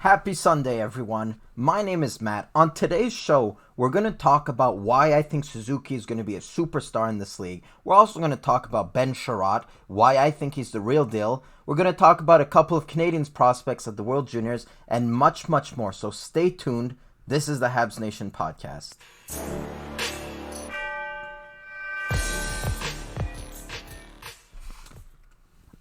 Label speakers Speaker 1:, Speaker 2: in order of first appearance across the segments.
Speaker 1: Happy Sunday, everyone. My name is Matt. On today's show, we're going to talk about why I think Suzuki is going to be a superstar in this league. We're also going to talk about Ben Chariot, why I think he's the real deal. We're going to talk about a couple of Canadiens prospects at the World Juniors, and much, much more. So stay tuned. This is the Habsnation Podcast.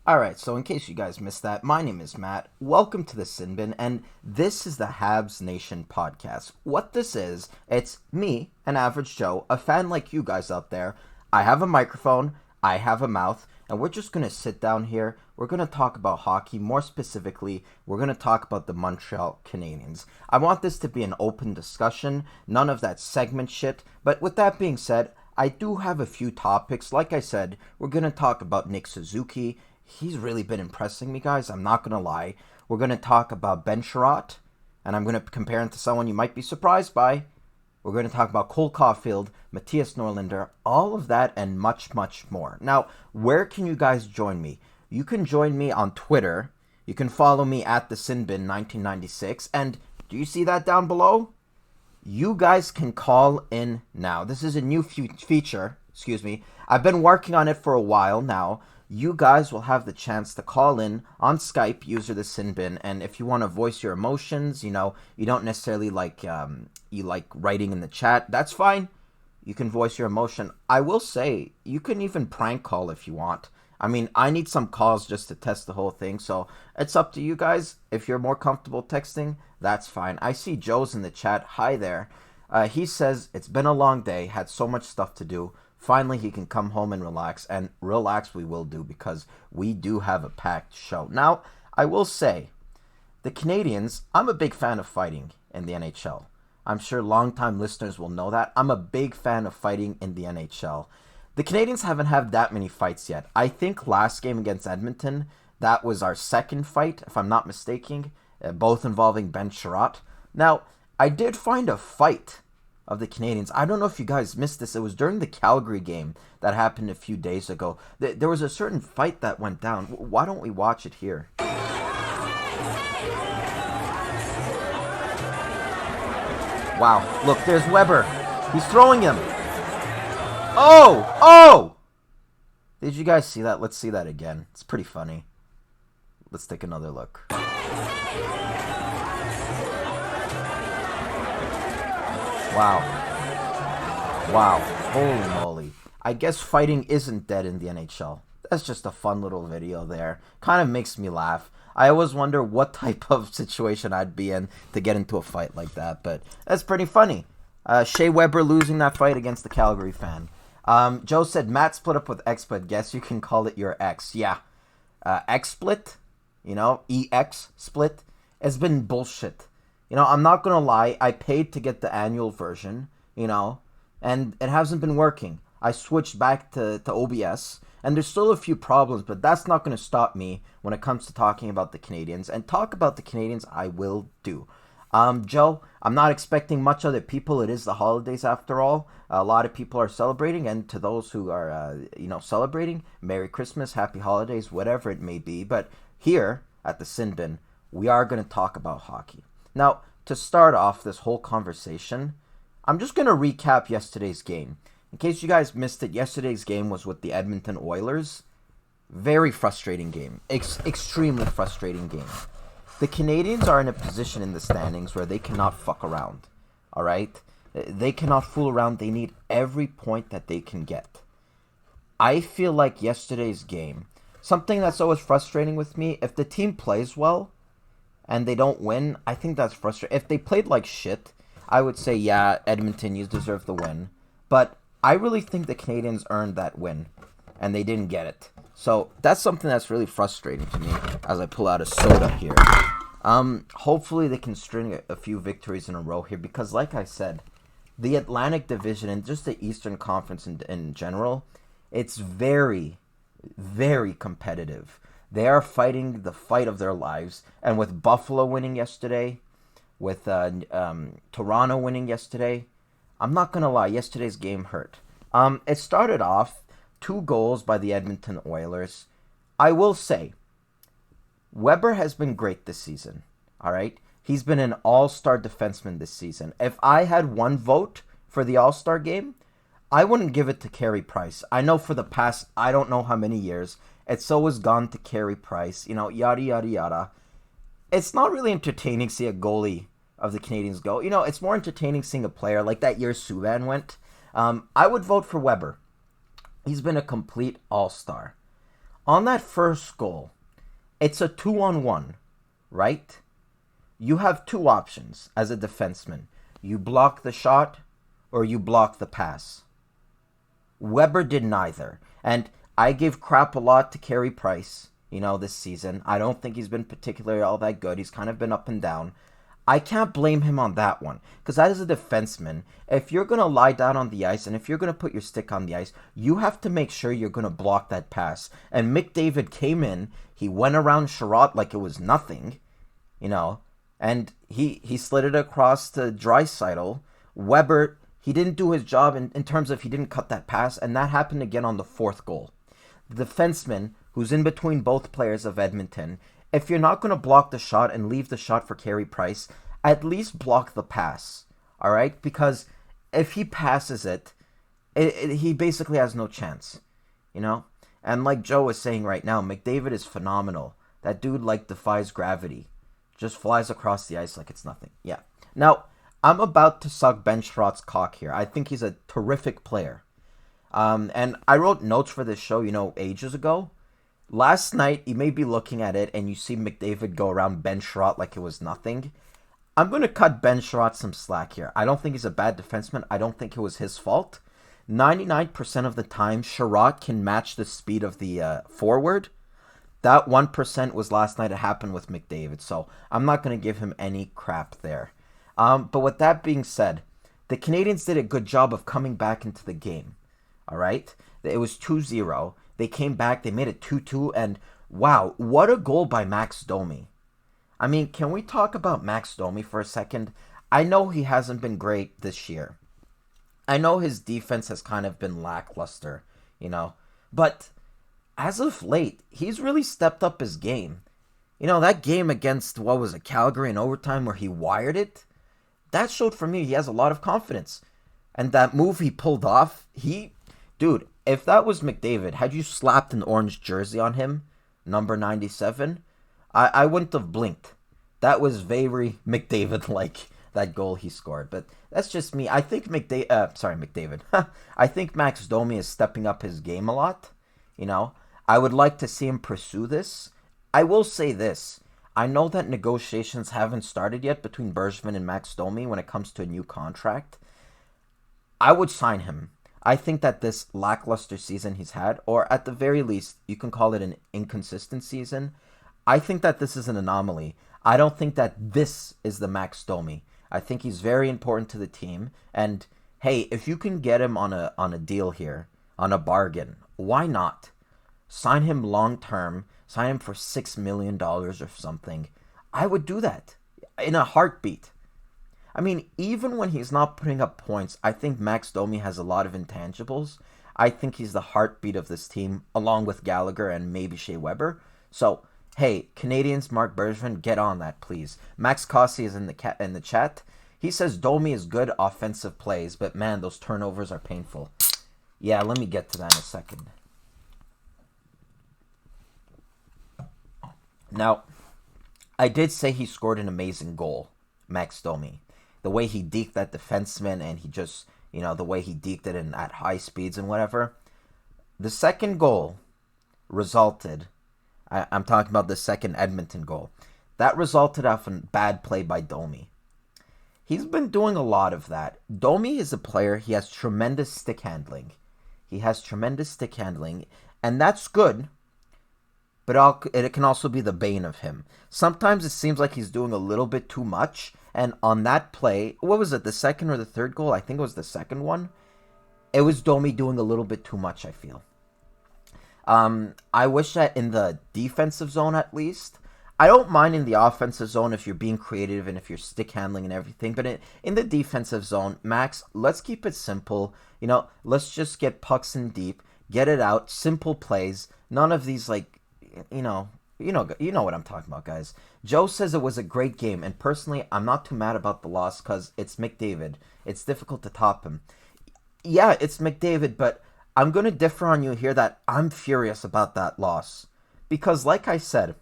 Speaker 1: Alright, so in case you guys missed that, my name is Matt. Welcome to the Sin Bin, and this is the Habsnation Podcast. What this is, it's me, an average Joe, a fan like you guys out there. I have a microphone, I have a mouth, and we're just going to sit down here. We're going to talk about hockey. More specifically, we're going to talk about the Montreal Canadiens. I want this to be an open discussion, none of that segment shit. But with that being said, I do have a few topics. Like I said, we're going to talk about Nick Suzuki. He's really been impressing me, guys. I'm not going to lie. We're going to talk about Ben Chariot, and I'm going to compare him to someone you might be surprised by. We're going to talk about Cole Caulfield, Matthias Norlinder, all of that and much, much more. Now, where can you guys join me? You can join me on Twitter. You can follow me at thesinbin1996. And do you see that down below? You guys can call in now. This is a new feature. I've been working on it for a while now. You guys will have the chance to call in on Skype, user the Sin Bin, and if you want to voice your emotions, you don't necessarily like writing in the chat, that's fine. You can voice your emotion. I will say, you can even prank call if you want. I mean, I need some calls just to test the whole thing, so it's up to you guys. If you're more comfortable texting, that's fine. I see Joe's in the chat. Hi there. He says, it's been a long day, had so much stuff to do. Finally, he can come home and relax we will do because we do have a packed show. Now, I will say, the Canadiens, I'm a big fan of fighting in the NHL. I'm sure longtime listeners will know that. I'm a big fan of fighting in the NHL. The Canadiens haven't had that many fights yet. I think last game against Edmonton, that was our second fight, if I'm not mistaken, both involving Ben Chariot. Now, I did find a fight of the Canadiens. I don't know if you guys missed this. It was during the Calgary game that happened a few days ago. There was a certain fight that went down. Why don't we watch it here? Wow. Look, there's Weber. He's throwing him. Oh! Did you guys see that? Let's see that again. It's pretty funny. Let's take another look. Wow. Holy moly. I guess fighting isn't dead in the NHL. That's just a fun little video there. Kind of makes me laugh. I always wonder what type of situation I'd be in to get into a fight like that, but that's pretty funny. Shea Weber losing that fight against the Calgary fan. Joe said, Matt split up with X, but guess you can call it your X. Yeah. X-split, EX split, has been bullshit. I'm not going to lie, I paid to get the annual version, and it hasn't been working. I switched back to OBS, and there's still a few problems, but that's not going to stop me when it comes to talking about the Canadiens. And talk about the Canadiens, I will do. Joe, I'm not expecting much other people. It is the holidays after all. A lot of people are celebrating, and to those who are, celebrating, Merry Christmas, Happy Holidays, whatever it may be. But here at the Sin Bin, we are going to talk about hockey. Now, to start off this whole conversation, I'm just going to recap yesterday's game. In case you guys missed it, yesterday's game was with the Edmonton Oilers. Very frustrating game. Extremely frustrating game. The Canadiens are in a position in the standings where they cannot fuck around. All right? They cannot fool around. They need every point that they can get. I feel like yesterday's game, something that's always frustrating with me, if the team plays well, and they don't win, I think that's frustrating. If they played like shit, I would say, yeah, Edmonton, you deserve the win. But I really think the Canadiens earned that win, and they didn't get it. So that's something that's really frustrating to me as I pull out a soda here. Hopefully they can string a few victories in a row here, because like I said, the Atlantic Division and just the Eastern Conference in general, it's very, very competitive. They are fighting the fight of their lives. And with Buffalo winning yesterday, with Toronto winning yesterday, I'm not going to lie, yesterday's game hurt. It started off 2 goals by the Edmonton Oilers. I will say, Weber has been great this season. All right? He's been an all-star defenseman this season. If I had one vote for the all-star game, I wouldn't give it to Carey Price. I know for the past, I don't know how many years, it's always gone to Carey Price, yada, yada, yada. It's not really entertaining to see a goalie of the Canadiens go. It's more entertaining seeing a player like that year Subban went. I would vote for Weber. He's been a complete all-star. On that first goal, it's a 2-on-1, right? You have two options as a defenseman. You block the shot or you block the pass. Weber did neither. And I give crap a lot to Carey Price, this season. I don't think he's been particularly all that good. He's kind of been up and down. I can't blame him on that one. Because as a defenseman, if you're going to lie down on the ice and if you're going to put your stick on the ice, you have to make sure you're going to block that pass. And McDavid came in, he went around Chariot like it was nothing, and he slid it across to Draisaitl. Weber, he didn't do his job in terms of he didn't cut that pass, and that happened again on the fourth goal. The defenseman, who's in between both players of Edmonton, if you're not going to block the shot and leave the shot for Carey Price, at least block the pass, all right? Because if he passes it, he basically has no chance, And like Joe was saying right now, McDavid is phenomenal. That dude, defies gravity. Just flies across the ice like it's nothing. Yeah. Now, I'm about to suck Ben Sherratt's cock here. I think he's a terrific player. And I wrote notes for this show, ages ago. Last night, you may be looking at it and you see McDavid go around Ben Sherratt like it was nothing. I'm going to cut Ben Sherratt some slack here. I don't think he's a bad defenseman. I don't think it was his fault. 99% of the time, Chariot can match the speed of the forward. That 1% was last night. It happened with McDavid, so I'm not going to give him any crap there. But with that being said, the Canadiens did a good job of coming back into the game. All right? It was 2-0. They came back, they made it 2-2, and wow, what a goal by Max Domi. I mean, can we talk about Max Domi for a second? I know he hasn't been great this year. I know his defense has kind of been lackluster, but as of late, he's really stepped up his game. That game against, Calgary in overtime where he wired it, that showed for me he has a lot of confidence. And that move he pulled off, dude, if that was McDavid, had you slapped an orange jersey on him, number 97, I wouldn't have blinked. That was very McDavid-like, that goal he scored. But that's just me. I think McDavid. I think Max Domi is stepping up his game a lot. I would like to see him pursue this. I will say this. I know that negotiations haven't started yet between Bergevin and Max Domi when it comes to a new contract. I would sign him. I think that this lackluster season he's had, or at the very least, you can call it an inconsistent season, I think that this is an anomaly. I don't think that this is the Max Domi. I think he's very important to the team. And hey, if you can get him on a deal here, on a bargain, why not? Sign him long term. Sign him for $6 million or something. I would do that in a heartbeat. I mean, even when he's not putting up points, I think Max Domi has a lot of intangibles. I think he's the heartbeat of this team, along with Gallagher and maybe Shea Weber. So, hey, Canadians, Mark Bergevin, get on that, please. Max Cossi is in the chat. He says Domi is good offensive plays, but man, those turnovers are painful. Yeah, let me get to that in a second. Now, I did say he scored an amazing goal, Max Domi. The way he deked that defenseman and he just, the way he deked it at high speeds and whatever. The second goal resulted, I'm talking about the second Edmonton goal, that resulted off a bad play by Domi. He's been doing a lot of that. Domi is a player, he has tremendous stick handling. And that's good. But it can also be the bane of him. Sometimes it seems like he's doing a little bit too much. And on that play, what was it, the second or the third goal? I think it was the second one. It was Domi doing a little bit too much, I feel. I wish that in the defensive zone at least. I don't mind in the offensive zone if you're being creative and if you're stick handling and everything. But in the defensive zone, Max, let's keep it simple. Let's just get pucks in deep, get it out, simple plays. None of these You know what I'm talking about, guys. Joe says it was a great game, and personally, I'm not too mad about the loss because it's McDavid. It's difficult to top him. Yeah, it's McDavid, but I'm going to differ on you here that I'm furious about that loss. Because, like I said,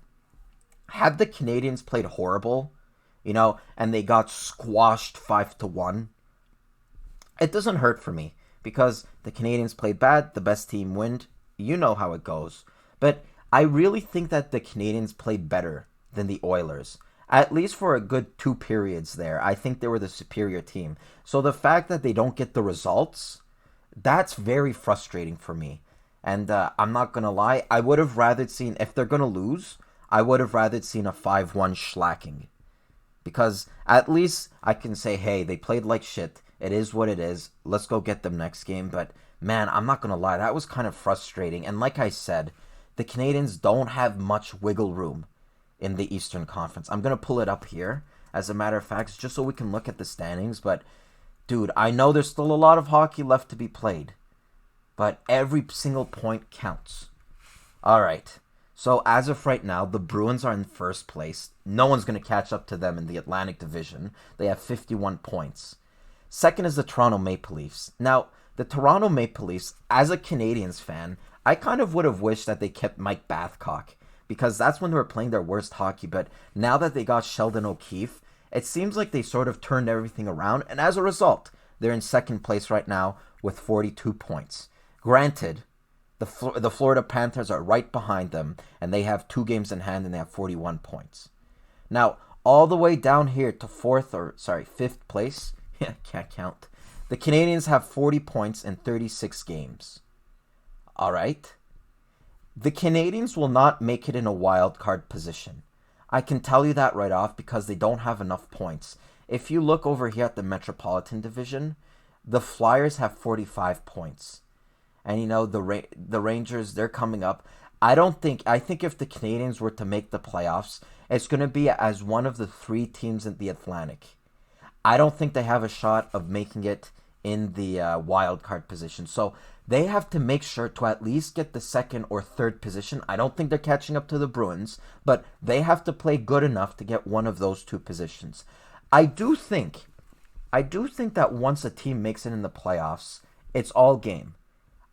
Speaker 1: had the Canadians played horrible, and they got squashed 5-1, it doesn't hurt for me. Because the Canadians played bad, the best team win. You know how it goes. But I really think that the Canadians played better than the Oilers. At least for a good 2 periods there. I think they were the superior team. So the fact that they don't get the results, that's very frustrating for me. And I'm not going to lie, I would have rather seen, if they're going to lose, I would have rather seen a 5-1 schlacking. Because at least I can say, hey, they played like shit. It is what it is. Let's go get them next game. But man, I'm not going to lie, that was kind of frustrating. And like I said, the Canadians don't have much wiggle room in the Eastern Conference. I'm going to pull it up here, as a matter of fact, just so we can look at the standings. But, dude, I know there's still a lot of hockey left to be played, but every single point counts. All right. So, as of right now, the Bruins are in first place. No one's going to catch up to them in the Atlantic Division. They have 51 points. Second is the Toronto Maple Leafs. Now, the Toronto Maple Leafs, as a Canadiens fan, I kind of would have wished that they kept Mike Babcock, because that's when they were playing their worst hockey. But now that they got Sheldon O'Keefe, it seems like they sort of turned everything around. And as a result, they're in second place right now with 42 points. Granted, the Florida Panthers are right behind them, and they have 2 games in hand, and they have 41 points. Now, all the way down here to fifth place, can't count. The Canadians have 40 points in 36 games. All right? The Canadians will not make it in a wild card position. I can tell you that right off because they don't have enough points. If you look over here at the Metropolitan Division, the Flyers have 45 points. And the Rangers, they're coming up. I think if the Canadians were to make the playoffs, it's going to be as one of the 3 teams in the Atlantic. I don't think they have a shot of making it in the wild card position. So they have to make sure to at least get the second or third position. I don't think they're catching up to the Bruins, but they have to play good enough to get one of those 2 positions. I do think that once a team makes it in the playoffs, it's all game.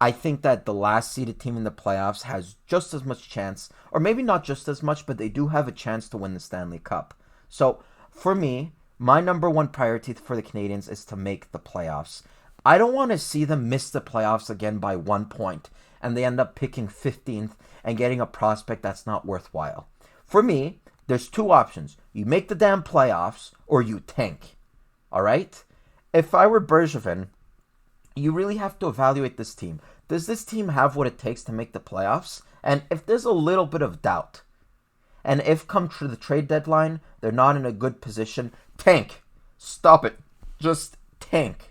Speaker 1: I think that the last seeded team in the playoffs has just as much chance, or maybe not just as much, but they do have a chance to win the Stanley Cup. So for me, my number one priority for the Canadians is to make the playoffs. I don't want to see them miss the playoffs again by 1 point, and they end up picking 15th and getting a prospect that's not worthwhile. For me, there's 2 options. You make the damn playoffs, or you tank. All right? If I were Bergevin, you really have to evaluate this team. Does this team have what it takes to make the playoffs? And if there's a little bit of doubt, and if come to the trade deadline, they're not in a good position, tank. Stop it. Just tank.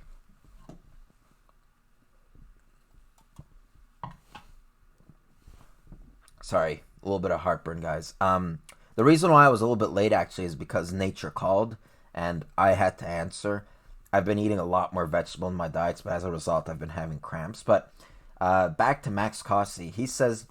Speaker 1: Sorry, a little bit of heartburn, guys. The reason why I was a little bit late, actually, is because nature called, and I had to answer. I've been eating a lot more vegetable in my diets, but as a result, I've been having cramps. But back to Max Cossey. He says,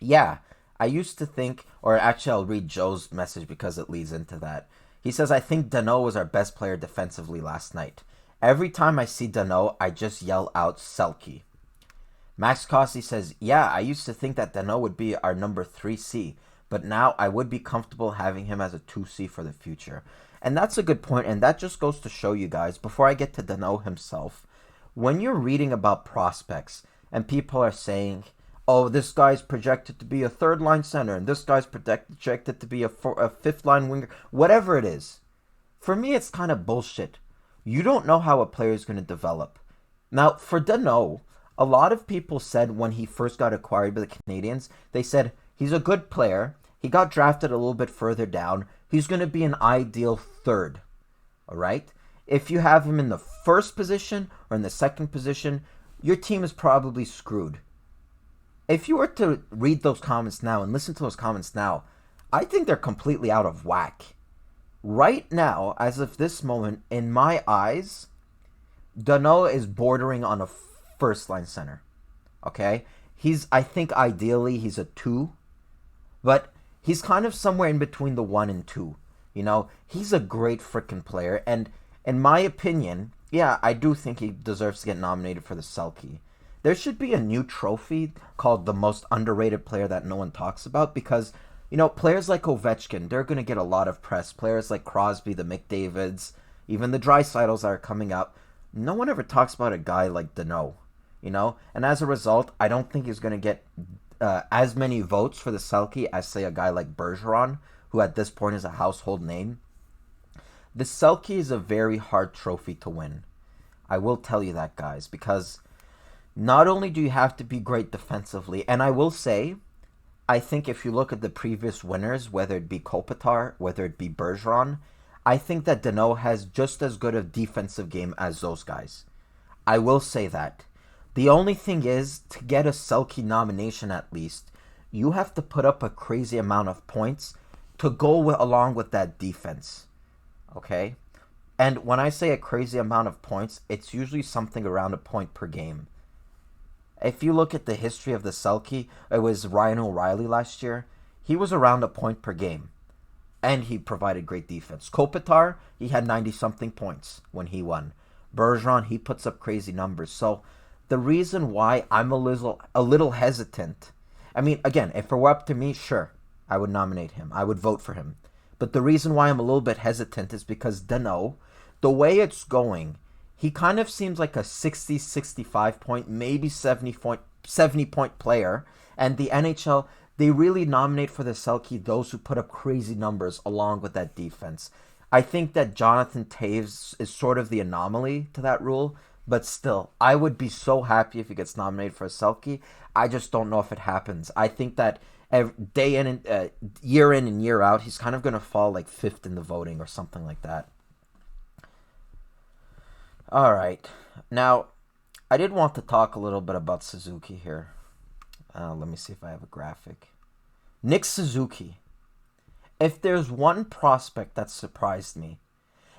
Speaker 1: yeah, I used to think, or actually I'll read Joe's message because it leads into that. He says, I think Danault was our best player defensively last night. Every time I see Danault, I just yell out Selke. Max Cossey says, yeah, I used to think that Danault would be our number 3C, but now I would be comfortable having him as a 2C for the future. And that's a good point, and that just goes to show you guys, before I get to Danault himself, when you're reading about prospects and people are saying, oh, this guy's projected to be a third-line center, and this guy's projected to be a fifth-line winger, whatever it is, for me it's kind of bullshit. You don't know how a player is going to develop. Now, for Danault, a lot of people said when he first got acquired by the Canadiens, they said, he's a good player, he got drafted a little bit further down, he's going to be an ideal third, all right? If you have him in the first position or in the second position, your team is probably screwed. If you were to read those comments now and listen to those comments now, I think they're completely out of whack. Right now, as of this moment, in my eyes, Danault is bordering on a first-line center, okay? I think ideally he's a 2, but He's kind of somewhere in between the 1 and 2. You know, he's a great freaking player. And in my opinion, yeah, I do think he deserves to get nominated for the Selke. There should be a new trophy called the most underrated player that no one talks about because, you know, players like Ovechkin, they're going to get a lot of press. Players like Crosby, the McDavids, even the Dreisaitl's that are coming up. No one ever talks about a guy like Danault, you know? And as a result, I don't think he's going to get as many votes for the Selke as, say, a guy like Bergeron, who at this point is a household name. The Selke is a very hard trophy to win. I will tell you that, guys, because not only do you have to be great defensively, and I will say, I think if you look at the previous winners, whether it be Kopitar, whether it be Bergeron, I think that Danault has just as good a defensive game as those guys. I will say that. The only thing is, to get a Selke nomination at least, you have to put up a crazy amount of points to go along with that defense. Okay? And when I say a crazy amount of points, it's usually something around a point per game. If you look at the history of the Selke, it was Ryan O'Reilly last year. He was around a point per game. And he provided great defense. Kopitar, he had 90-something points when he won. Bergeron, he puts up crazy numbers. So the reason why I'm a little hesitant, I mean, again, if it were up to me, sure, I would nominate him. I would vote for him. But the reason why I'm a little bit hesitant is because Danault, the way it's going, he kind of seems like a 60, 65 point, maybe 70 point player. And the NHL, they really nominate for the Selke those who put up crazy numbers along with that defense. I think that Jonathan Toews is sort of the anomaly to that rule. But still, I would be so happy if he gets nominated for a Selke. I just don't know if it happens. I think that year in and year out, he's kind of going to fall like 5th in the voting or something like that. All right. Now, I did want to talk a little bit about Suzuki here. Let me see if I have a graphic. Nick Suzuki. If there's one prospect that surprised me,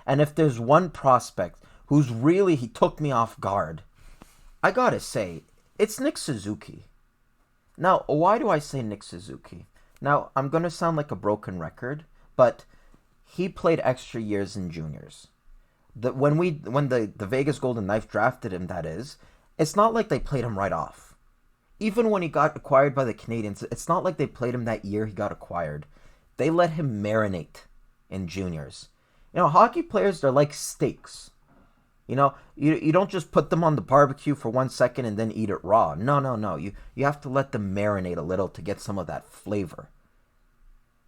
Speaker 1: and if there's one prospect who's really, he took me off guard, I gotta say, it's Nick Suzuki. Now, why do I say Nick Suzuki? Now, I'm gonna sound like a broken record, but he played extra years in juniors. When the Vegas Golden Knife drafted him, that is, it's not like they played him right off. Even when he got acquired by the Canadiens, it's not like they played him that year he got acquired. They let him marinate in juniors. You know, hockey players, they're like steaks. You know, you don't just put them on the barbecue for 1 second and then eat it raw. No. You have to let them marinate a little to get some of that flavor.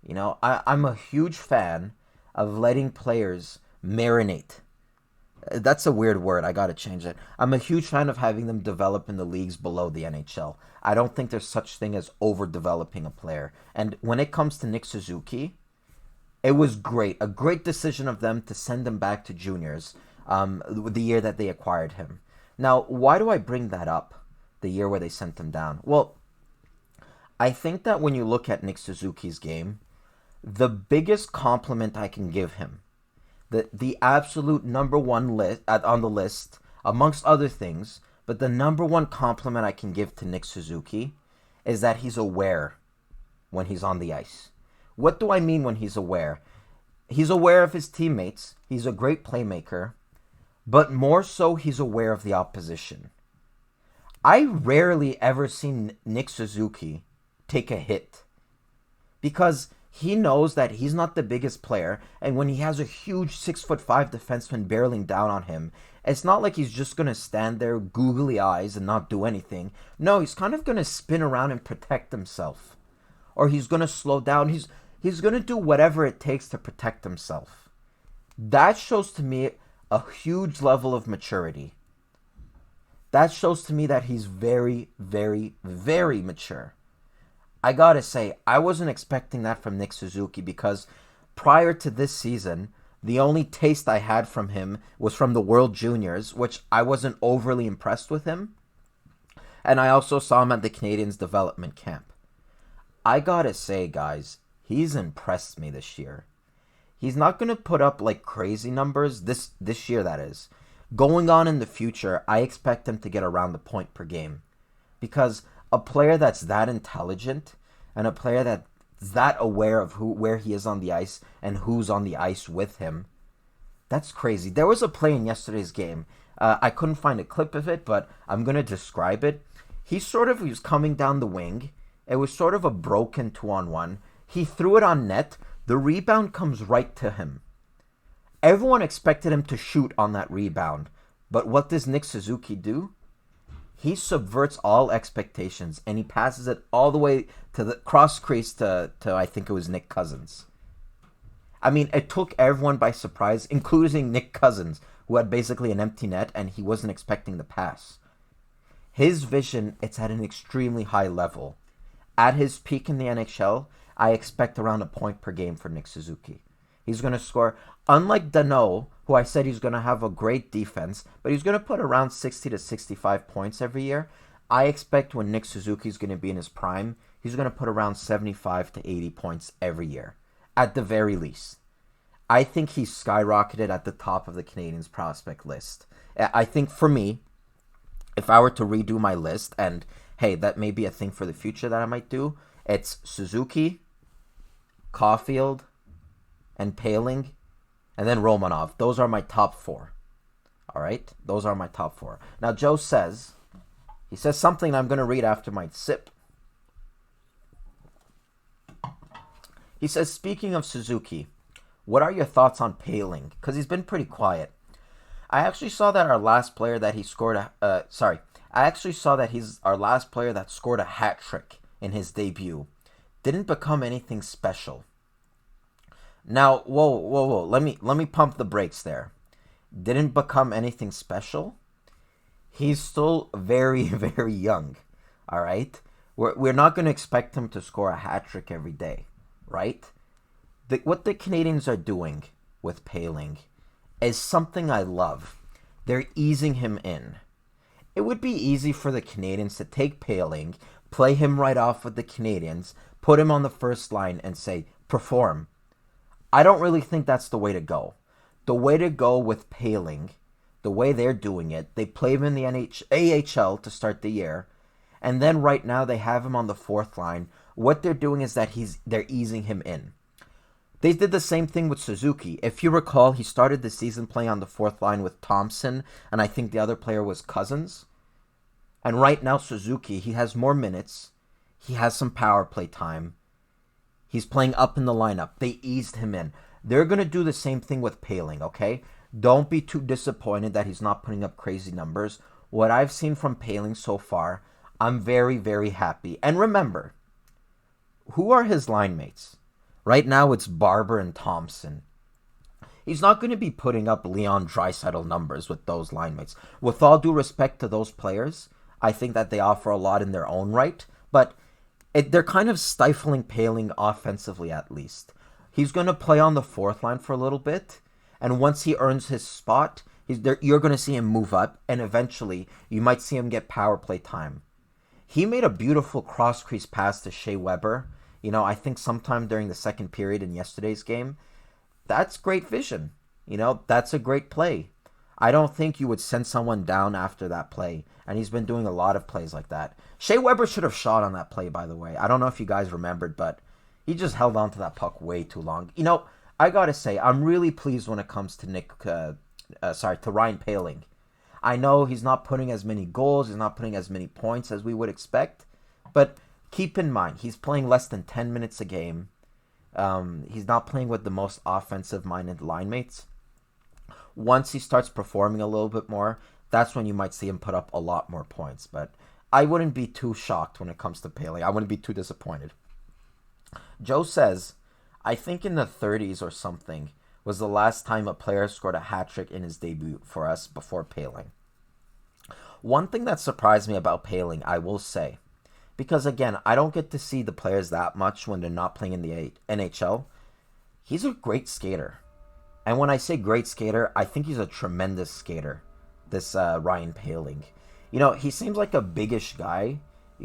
Speaker 1: You know, I'm a huge fan of letting players marinate. That's a weird word. I got to change it. I'm a huge fan of having them develop in the leagues below the NHL. I don't think there's such thing as overdeveloping a player. And when it comes to Nick Suzuki, it was great. A great decision of them to send him back to juniors the year that they acquired him. Now, why do I bring that up? The year where they sent him down? Well, I think that when you look at Nick Suzuki's game, the biggest compliment I can give him, the absolute number one on the list, amongst other things, but the number one compliment I can give to Nick Suzuki is that he's aware when he's on the ice. What do I mean when he's aware? He's aware of his teammates. He's a great playmaker, but more so he's aware of the opposition. I rarely ever seen Nick Suzuki take a hit because he knows that he's not the biggest player, and when he has a huge 6'5" defenseman barreling down on him, it's not like he's just going to stand there googly eyes and not do anything. No, he's kind of going to spin around and protect himself. Or he's going to slow down. He's going to do whatever it takes to protect himself. That shows to me a huge level of maturity. That shows to me that he's very, very, very mature. I gotta say, I wasn't expecting that from Nick Suzuki because prior to this season, the only taste I had from him was from the World Juniors, which I wasn't overly impressed with him. And I also saw him at the Canadiens development camp. I gotta say, guys, he's impressed me this year. He's not going to put up like crazy numbers this year, that is. Going on in the future, I expect him to get around the point per game. Because a player that's that intelligent and a player that that aware of where he is on the ice and who's on the ice with him. That's crazy. There was a play in yesterday's game. I couldn't find a clip of it, but I'm going to describe it. He was coming down the wing. It was sort of a broken 2-on-1. He threw it on net. The rebound comes right to him. Everyone expected him to shoot on that rebound. But what does Nick Suzuki do? He subverts all expectations, and he passes it all the way to the cross crease to I think it was Nick Cousins. I mean, it took everyone by surprise, including Nick Cousins, who had basically an empty net, and he wasn't expecting the pass. His vision, it's at an extremely high level. At his peak in the NHL, I expect around a point per game for Nick Suzuki. He's going to score, unlike Danault, who I said he's going to have a great defense, but he's going to put around 60 to 65 points every year. I expect when Nick Suzuki is going to be in his prime, he's going to put around 75 to 80 points every year, at the very least. I think he's skyrocketed at the top of the Canadiens prospect list. I think for me, if I were to redo my list, and hey, that may be a thing for the future that I might do, it's Suzuki, Caulfield, and Poehling, and then Romanov. Those are my top four. All right? Those are my top four. Now, Joe says, he says something I'm going to read after my sip. He says, speaking of Suzuki, what are your thoughts on Poehling? Because he's been pretty quiet. I actually saw that our last player that he scored our last player that scored a hat trick in his debut didn't become anything special. Now, whoa. Let me pump the brakes there. Didn't become anything special? He's still very, very young, all right? We're not going to expect him to score a hat trick every day, right? What the Canadiens are doing with Poehling is something I love. They're easing him in. It would be easy for the Canadiens to take Poehling, play him right off with the Canadiens, put him on the first line, and say, perform. I don't really think that's the way to go. The way to go with Poehling, the way they're doing it, they play him in the AHL to start the year, and then right now they have him on the fourth line. What they're doing is that they're easing him in. They did the same thing with Suzuki. If you recall, he started the season playing on the fourth line with Thompson, and I think the other player was Cousins. And right now, Suzuki, he has more minutes. He has some power play time. He's playing up in the lineup. They eased him in. They're going to do the same thing with Poehling, okay? Don't be too disappointed that he's not putting up crazy numbers. What I've seen from Poehling so far, I'm very, very happy. And remember, who are his line mates? Right now, it's Barber and Thompson. He's not going to be putting up Leon Draisaitl numbers with those line mates. With all due respect to those players, I think that they offer a lot in their own right, but they're kind of stifling Poehling offensively at least. He's going to play on the fourth line for a little bit, and once he earns his spot, you're going to see him move up, and eventually you might see him get power play time. He made a beautiful cross-crease pass to Shea Weber, I think sometime during the second period in yesterday's game. That's great vision. That's a great play. I don't think you would send someone down after that play, and he's been doing a lot of plays like that. Shea Weber should have shot on that play, by the way. I don't know if you guys remembered, but he just held on to that puck way too long. I gotta say, I'm really pleased when it comes to Ryan Poehling. I know he's not putting as many goals, he's not putting as many points as we would expect, but keep in mind, he's playing less than 10 minutes a game. He's not playing with the most offensive-minded line mates. Once he starts performing a little bit more, that's when you might see him put up a lot more points. But I wouldn't be too shocked when it comes to Poehling. I wouldn't be too disappointed. Joe says, I think in the 30s or something was the last time a player scored a hat trick in his debut for us before Poehling. One thing that surprised me about Poehling, I will say, because again, I don't get to see the players that much when they're not playing in the NHL. He's a great skater. And when I say great skater, I think he's a tremendous skater, this Ryan Poehling. He seems like a biggish guy.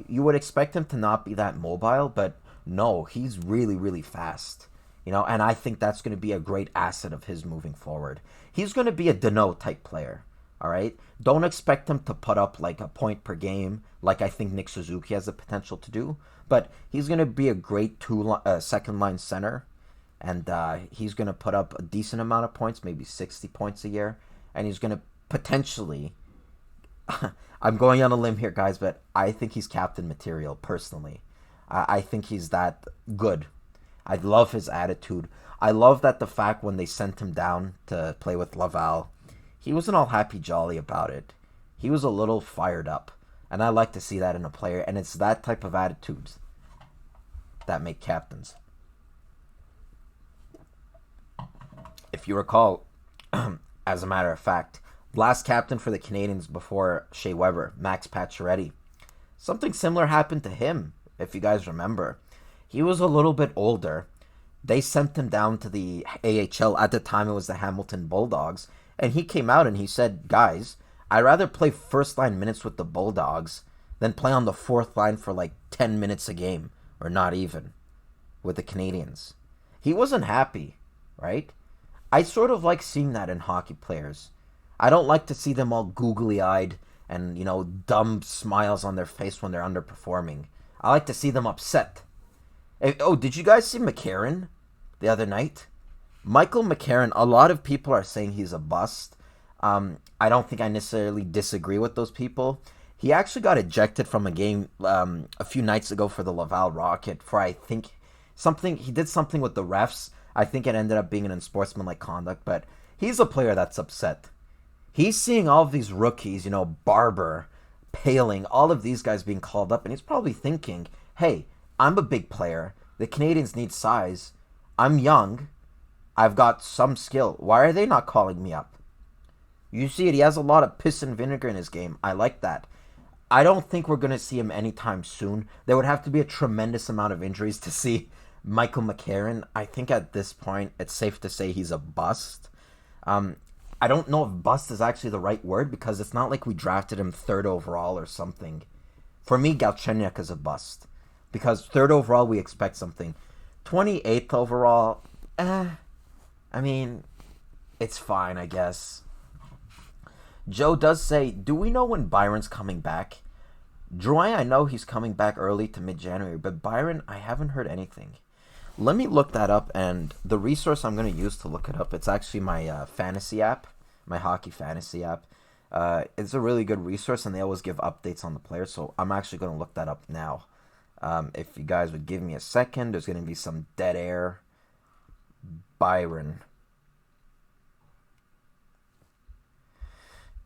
Speaker 1: You would expect him to not be that mobile, but no, he's really, really fast. And I think that's going to be a great asset of his moving forward. He's going to be a Danault type player. All right. Don't expect him to put up like a point per game, like I think Nick Suzuki has the potential to do. But he's going to be a great second line center, and he's going to put up a decent amount of points, maybe 60 points a year, and he's going to potentially. I'm going on a limb here, guys, but I think he's captain material personally. I think he's that good. I love his attitude. I love that the fact when they sent him down to play with Laval, he wasn't all happy jolly about it. He was a little fired up. And I like to see that in a player. And it's that type of attitudes that make captains. If you recall, as a matter of fact, last captain for the Canadiens before Shea Weber, Max Pacioretty. Something similar happened to him, if you guys remember. He was a little bit older. They sent him down to the AHL. At the time, it was the Hamilton Bulldogs. And he came out and he said, guys, I'd rather play first line minutes with the Bulldogs than play on the fourth line for like 10 minutes a game, or not even, with the Canadiens. He wasn't happy, right? I sort of like seeing that in hockey players. I don't like to see them all googly-eyed and, dumb smiles on their face when they're underperforming. I like to see them upset. Oh, did you guys see McCarron the other night? Michael McCarron, a lot of people are saying he's a bust. I don't think I necessarily disagree with those people. He actually got ejected from a game a few nights ago for the Laval Rocket for, I think, he did something with the refs. I think it ended up being an unsportsmanlike conduct, but he's a player that's upset. He's seeing all of these rookies, Barber, Poehling, all of these guys being called up, and he's probably thinking, hey, I'm a big player. The Canadiens need size. I'm young. I've got some skill. Why are they not calling me up? You see it. He has a lot of piss and vinegar in his game. I like that. I don't think we're going to see him anytime soon. There would have to be a tremendous amount of injuries to see Michael McCarron. I think at this point, it's safe to say he's a bust. I don't know if bust is actually the right word because it's not like we drafted him 3rd overall or something. For me, Galchenyuk is a bust. Because 3rd overall, we expect something. 28th overall, I mean, it's fine, I guess. Joe does say, do we know when Byron's coming back? Drouin, I know he's coming back early to mid-January, but Byron, I haven't heard anything. Let me look that up, and the resource I'm going to use to look it up, it's actually my fantasy app, my hockey fantasy app. It's a really good resource, and they always give updates on the players, so I'm actually going to look that up now. If you guys would give me a second, there's going to be some dead air. Byron.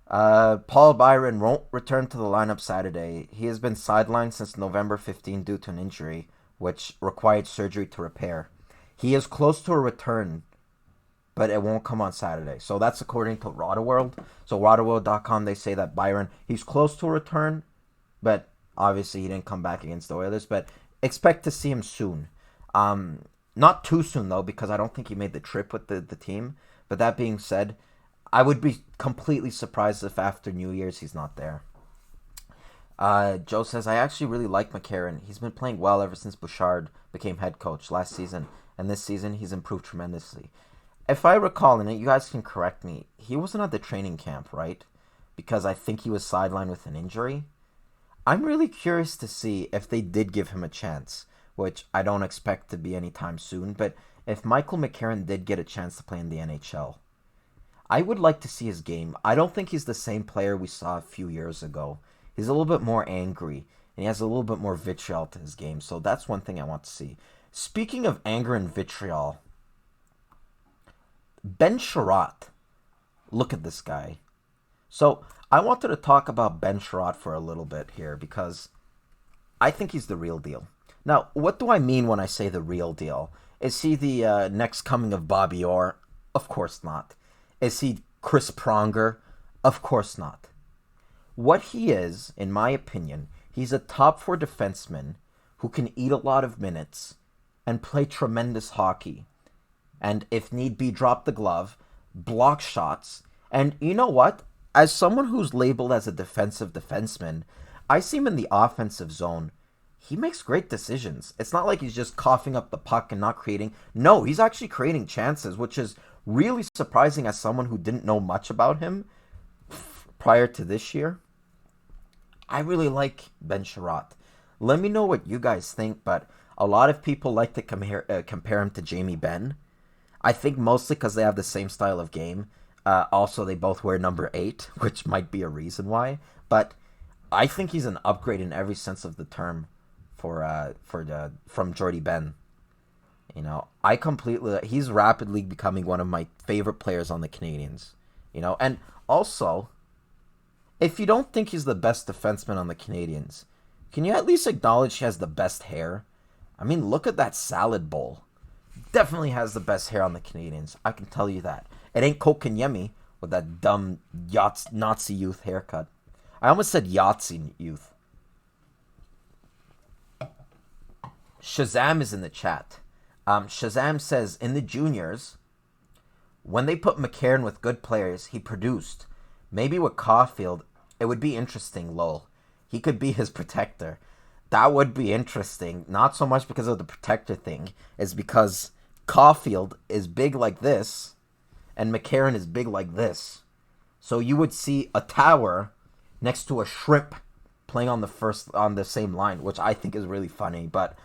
Speaker 1: Paul Byron won't return to the lineup Saturday. He has been sidelined since November 15 due to an injury, which required surgery to repair. He is close to a return, but it won't come on Saturday. So that's according to Rotoworld. So Rotoworld.com, they say that Byron, he's close to a return, but obviously he didn't come back against the Oilers. But expect to see him soon. Not too soon, though, because I don't think he made the trip with the team. But that being said, I would be completely surprised if after New Year's he's not there. Joe says, I actually really like McCarron. He's been playing well ever since Bouchard became head coach last season. And this season, he's improved tremendously. If I recall, and you guys can correct me, he wasn't at the training camp, right? Because I think he was sidelined with an injury. I'm really curious to see if they did give him a chance, which I don't expect to be anytime soon. But if Michael McCarron did get a chance to play in the NHL, I would like to see his game. I don't think he's the same player we saw a few years ago. He's a little bit more angry, and he has a little bit more vitriol to his game. So that's one thing I want to see. Speaking of anger and vitriol, Ben Chariot. Look at this guy. So I wanted to talk about Ben Chariot for a little bit here because I think he's the real deal. Now, what do I mean when I say the real deal? Is he the next coming of Bobby Orr? Of course not. Is he Chris Pronger? Of course not. What he is, in my opinion, he's a top 4 defenseman who can eat a lot of minutes and play tremendous hockey. And if need be, drop the glove, block shots. And you know what? As someone who's labeled as a defensive defenseman, I see him in the offensive zone. He makes great decisions. It's not like he's just coughing up the puck and not creating. No, he's actually creating chances, which is really surprising as someone who didn't know much about him. prior to this year, I really like Ben Chariot. Let me know what you guys think, but a lot of people like to compare him to Jamie Benn. I think mostly because they have the same style of game. Also, they both wear number 8, which might be a reason why. But I think he's an upgrade in every sense of the term from Jordy Ben. You know, he's rapidly becoming one of my favorite players on the Canadiens. You know, and also, if you don't think he's the best defenseman on the Canadiens, can you at least acknowledge he has the best hair? I mean, look at that salad bowl. Definitely has the best hair on the Canadiens. I can tell you that. It ain't Kokanyemi with that dumb Nazi youth haircut. I almost said Yahtzee youth. Shazam is in the chat. Shazam says, in the juniors, when they put McCarron with good players, he produced. Maybe with Caulfield, it would be interesting, lol. He could be his protector. That would be interesting. Not so much because of the protector thing. It's because Caulfield is big like this, and McCarron is big like this. So you would see a tower next to a shrimp playing on the same line, which I think is really funny. But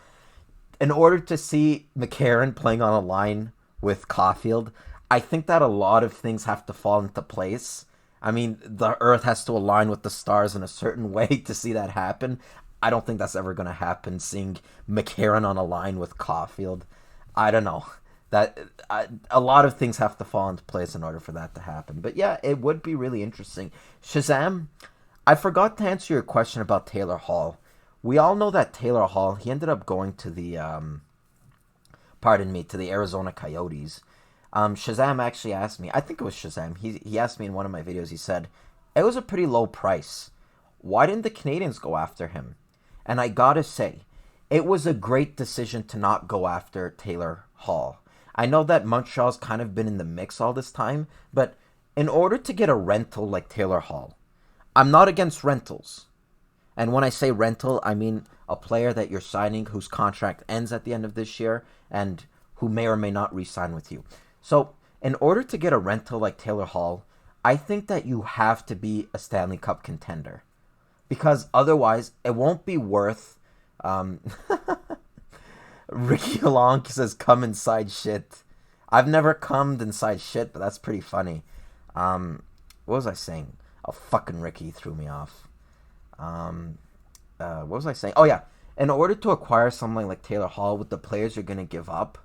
Speaker 1: in order to see McCarron playing on a line with Caulfield, I think that a lot of things have to fall into place. I mean, the Earth has to align with the stars in a certain way to see that happen. I don't think that's ever going to happen, seeing McCarron on a line with Caulfield. I don't know. A lot of things have to fall into place in order for that to happen. But yeah, it would be really interesting. Shazam, I forgot to answer your question about Taylor Hall. We all know that Taylor Hall, he ended up going to the, to the Arizona Coyotes. Shazam actually asked me, I think it was Shazam, he asked me in one of my videos, he said, it was a pretty low price. Why didn't the Canadiens go after him? And I gotta say, it was a great decision to not go after Taylor Hall. I know that Montreal's kind of been in the mix all this time, but in order to get a rental like Taylor Hall, I'm not against rentals. And when I say rental, I mean a player that you're signing whose contract ends at the end of this year and who may or may not re-sign with you. So, in order to get a rental like Taylor Hall, I think that you have to be a Stanley Cup contender. Because otherwise, it won't be worth... Ricky Long says, come inside shit. I've never cummed inside shit, but that's pretty funny. What was I saying? Oh, fucking Ricky threw me off. What was I saying? Oh, yeah. In order to acquire something like Taylor Hall with the players you're going to give up,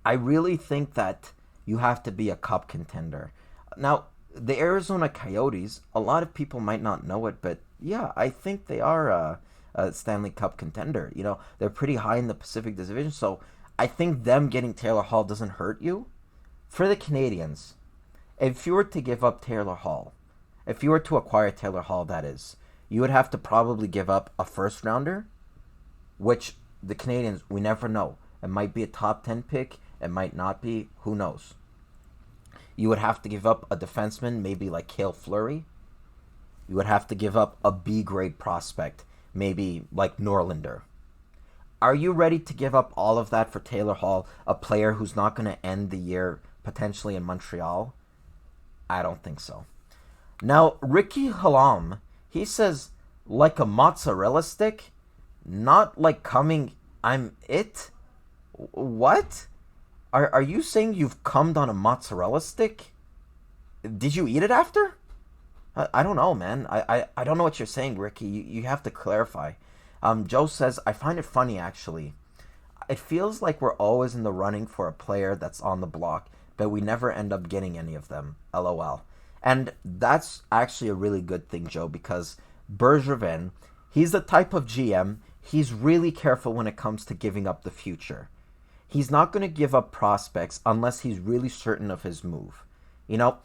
Speaker 1: I really think that you have to be a cup contender. Now, the Arizona Coyotes, a lot of people might not know it, but yeah, I think they are a Stanley Cup contender. You know, they're pretty high in the Pacific Division, so I think them getting Taylor Hall doesn't hurt you. For the Canadiens, if you were to give up Taylor Hall, if you were to acquire Taylor Hall, that is, you would have to probably give up a first rounder, which the Canadiens, we never know. It might be a top 10 pick. It might not be. Who knows? You would have to give up a defenseman, maybe like Cale Fleury. You would have to give up a B-grade prospect, maybe like Norlinder. Are you ready to give up all of that for Taylor Hall, a player who's not going to end the year potentially in Montreal? I don't think so. Now, Ricky Halam, he says, like a mozzarella stick? Not like coming, I'm it? What? Are you saying you've cummed on a mozzarella stick? Did you eat it after? I don't know, man. I don't know what you're saying, Ricky. You have to clarify. Joe says, I find it funny, actually. It feels like we're always in the running for a player that's on the block, but we never end up getting any of them. LOL. And that's actually a really good thing, Joe, because Bergevin, he's the type of GM, he's really careful when it comes to giving up the future. He's not going to give up prospects unless he's really certain of his move. You know,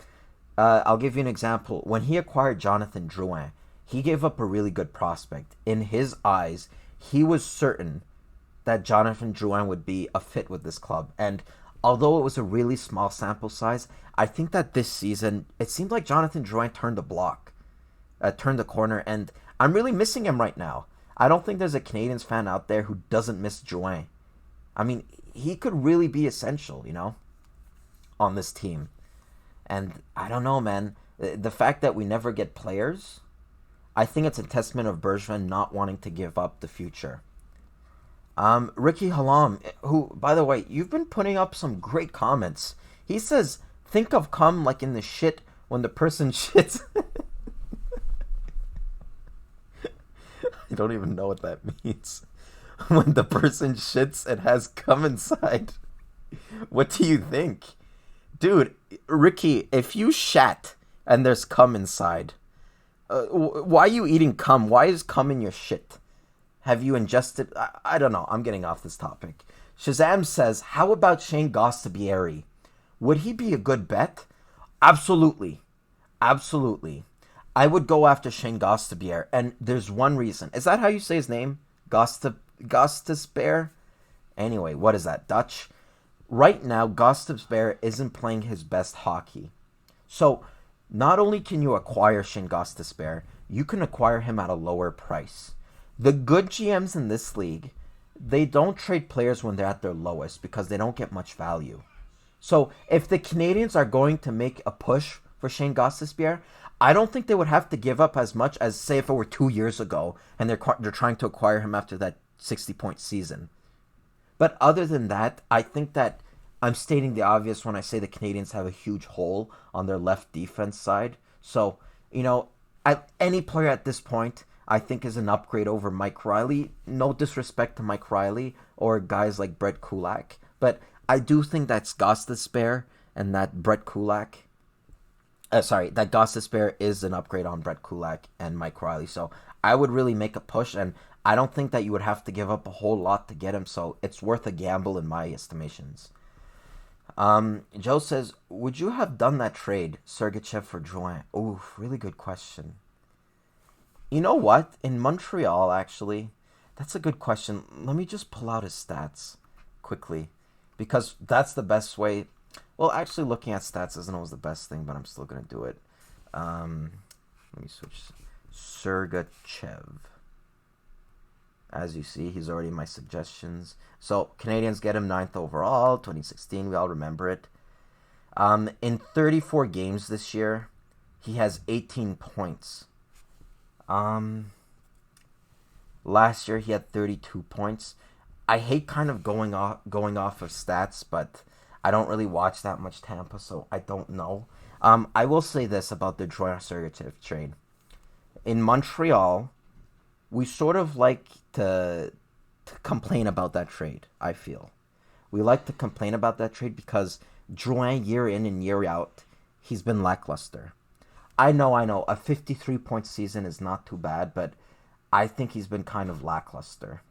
Speaker 1: I'll give you an example. When he acquired Jonathan Drouin, he gave up a really good prospect. In his eyes, he was certain that Jonathan Drouin would be a fit with this club. And although it was a really small sample size, I think that this season, it seemed like Jonathan Drouin turned the corner, and I'm really missing him right now. I don't think there's a Canadiens fan out there who doesn't miss Drouin. I mean, he could really be essential, you know, on this team. And I don't know, man. The fact that we never get players, I think it's a testament of Bergevin not wanting to give up the future. Ricky Halam, who, by the way, you've been putting up some great comments. He says, think of cum like in the shit when the person shits. I don't even know what that means. When the person shits, it has cum inside. What do you think? Dude, Ricky, if you shat and there's cum inside, why are you eating cum? Why is cum in your shit? Have you ingested? I don't know. I'm getting off this topic. Shazam says, how about Shane Gostisbehere? Would he be a good bet? Absolutely. Absolutely. I would go after Shane Gostisbehere, and there's one reason. Is that how you say his name? Gostisbehere? Anyway, what is that, Dutch? Right now, Gostisbehere isn't playing his best hockey. So, not only can you acquire Shane Gostisbehere, you can acquire him at a lower price. The good GMs in this league, they don't trade players when they're at their lowest because they don't get much value. So, if the Canadiens are going to make a push for Shane Gostisbehere, I don't think they would have to give up as much as, say, if it were 2 years ago and they're trying to acquire him after that 60-point season. But other than that, I think that I'm stating the obvious when I say the Canadiens have a huge hole on their left defense side. So, any player at this point, I think, is an upgrade over Mike Riley. No disrespect to Mike Riley or guys like Brett Kulak. But I do think that's Gostisbehere and that Brett Kulak. That Gostisbehere is an upgrade on Brett Kulak and Mike Riley. So I would really make a push, and I don't think that you would have to give up a whole lot to get him. So it's worth a gamble in my estimations. Joe says, would you have done that trade, Sergachev for Drouin? Ooh, really good question. You know what? In Montreal, actually, that's a good question. Let me just pull out his stats quickly, because that's the best way. Well, actually, looking at stats isn't always the best thing, but I'm still going to do it. Let me switch. Sergachev. As you see, he's already in my suggestions. So, Canadiens get him 9th overall, 2016. We all remember it. In 34 games this year, he has 18 points. Last year, he had 32 points. I hate kind of going off of stats, but I don't really watch that much Tampa, so I don't know. I will say this about the Drouin Sergachev trade. In Montreal, we sort of like to complain about that trade, I feel. We like to complain about that trade because Drouin, year in and year out, he's been lackluster. I know, a 53-point season is not too bad, but I think he's been kind of lackluster.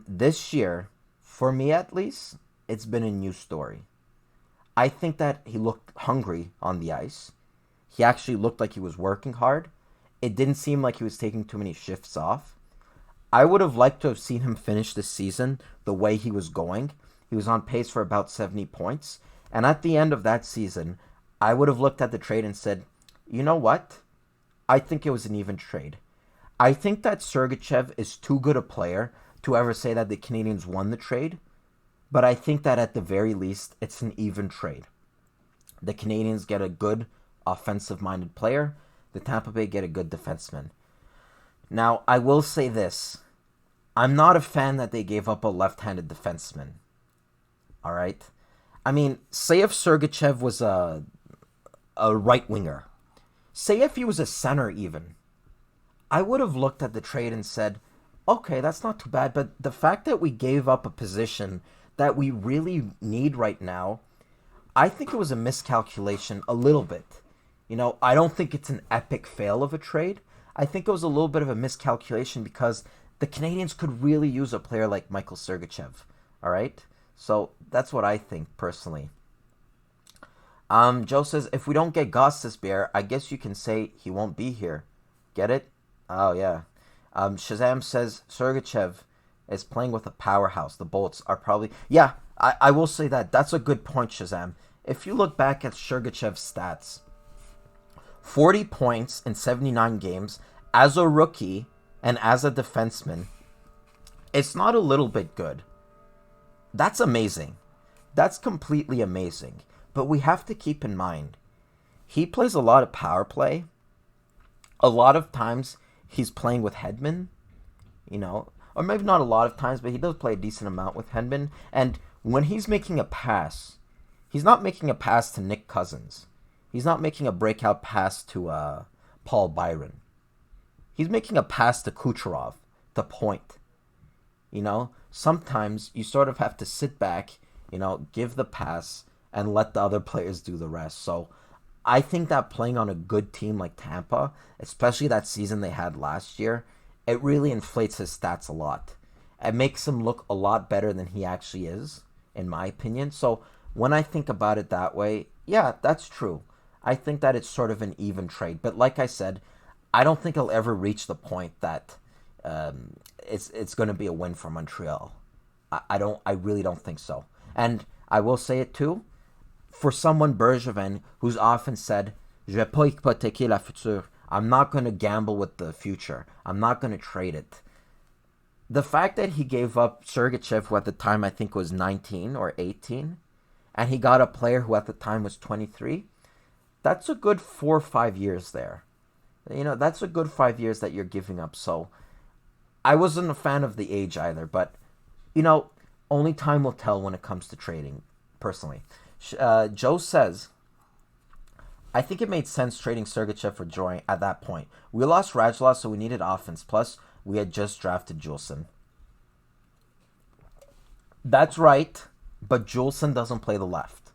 Speaker 1: This year, for me at least, it's been a new story. I think that he looked hungry on the ice. He actually looked like he was working hard. It didn't seem like he was taking too many shifts off. I would have liked to have seen him finish this season the way he was going. He was on pace for about 70 points. And at the end of that season, I would have looked at the trade and said, you know what? I think it was an even trade. I think that Sergachev is too good a player to ever say that the Canadiens won the trade. But I think that at the very least, it's an even trade. The Canadiens get a good offensive-minded player. The Tampa Bay get a good defenseman. Now, I will say this. I'm not a fan that they gave up a left-handed defenseman. All right? I mean, say if Sergachev was a right winger. Say if he was a center even. I would have looked at the trade and said, okay, that's not too bad. But the fact that we gave up a position that we really need right now, I think it was a miscalculation a little bit. I don't think it's an epic fail of a trade. I think it was a little bit of a miscalculation because the Canadiens could really use a player like Michael Sergachev. All right? So that's what I think personally. Joe says, if we don't get Gostisbehere, I guess you can say he won't be here. Get it? Oh, yeah. Shazam says, Sergachev is playing with a powerhouse. The Bolts are probably... Yeah, I will say that. That's a good point, Shazam. If you look back at Sergachev's stats, 40 points in 79 games as a rookie and as a defenseman, it's not a little bit good. That's amazing. That's completely amazing. But we have to keep in mind, he plays a lot of power play. A lot of times he's playing with Hedman, or maybe not a lot of times, but he does play a decent amount with Hedman. And when he's making a pass, he's not making a pass to Nick Cousins. He's not making a breakout pass to Paul Byron. He's making a pass to Kucherov, to point. Sometimes you sort of have to sit back, give the pass and let the other players do the rest. So I think that playing on a good team like Tampa, especially that season they had last year, it really inflates his stats a lot. It makes him look a lot better than he actually is, in my opinion. So when I think about it that way, yeah, that's true. I think that it's sort of an even trade. But like I said, I don't think he'll ever reach the point that it's going to be a win for Montreal. I really don't think so. And I will say it too, for someone Bergevin who's often said, "Je vais pas hypothéquer la future." I'm not going to gamble with the future. I'm not going to trade it. The fact that he gave up Sergachev, who at the time I think was 19 or 18, and he got a player who at the time was 23, that's a good 4 or 5 years there. That's a good 5 years that you're giving up. So I wasn't a fan of the age either, but, only time will tell when it comes to trading, personally. Joe says, I think it made sense trading Sergachev for Drouin at that point. We lost Radulov, so we needed offense. Plus, we had just drafted Juleson. That's right, but Juleson doesn't play the left.